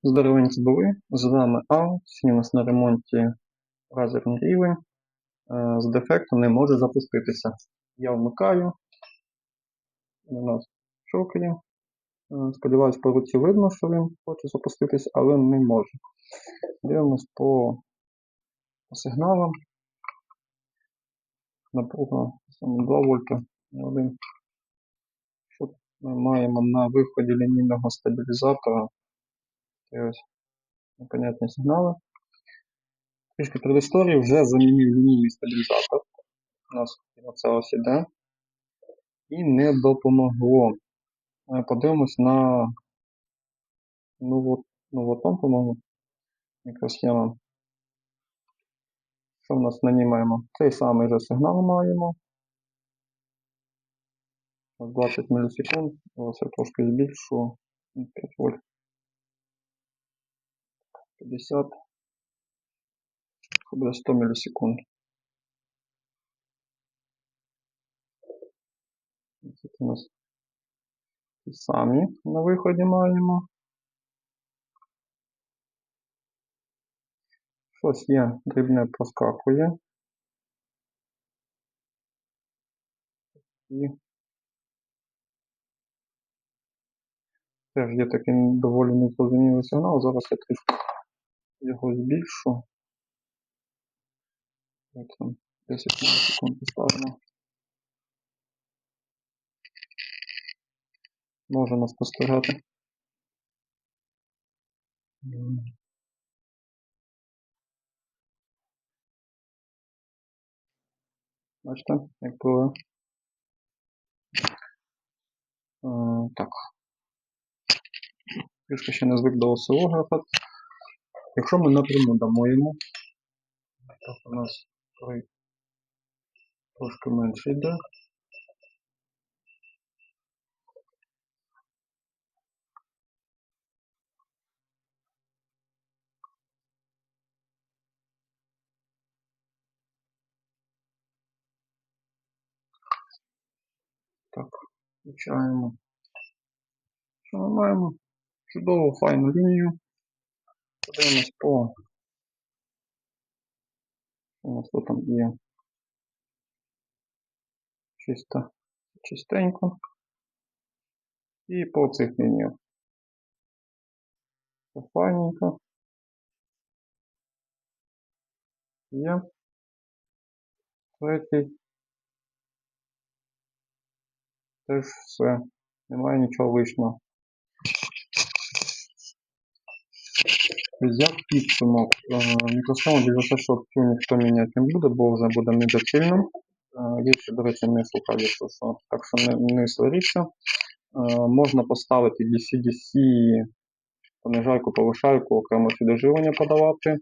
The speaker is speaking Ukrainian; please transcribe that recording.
Здоровенькі були, з вами Ал, сьогодні у нас на ремонті лазерний рівень, з дефектом не може запуститися. Я вмикаю, у нас щелкає, сподіваюсь по руці видно, що він хоче запуститися, але не може. Дивимось по сигналам, напруга 2 вольта, 1. Що ми маємо на виході лінійного стабілізатора? Ось непонятні сигнали. Трішки предісторії, вже замінив лінійний стабілізатор. У нас оце ось іде. І не допомогло. Подивимось на новотон, по-моєму, мікросхема. Що в нас на ній маємо? Цей самий же сигнал маємо. 20 мілісекунд. Ось я трошки збільшу. 5 вольт. 50. Буде 100 мілісекунд. Це у нас ті самі на виході маємо. Щось є, дрібне проскакує. І теж є такий доволі незрозумілий сигнал. Зараз я трішки його збільшу. 10 мілісекунд поставимо. Можемо спостерігати. Бачите, як пливе. Так. Трішки ще не звик до осцилографа. Якщо ми напряму дамо йому, так у нас трошки менше йде. Так, включаємо. Що ми маємо? Чудову, файну лінію. Подивимось по... У нас тут там є чистенько. І по цих лініях. Файненько. Є. Третій. Теж все. Немає нічого лишнього. Як підсумок, мікросхему для що цю ніхто міняти не буде, бо вже буде недоцільним. Я ще, до речі, не слухав, так що не сваріться. Можна поставити DC-DC, понижайку, повишайку, окремо сюди живлення подавати.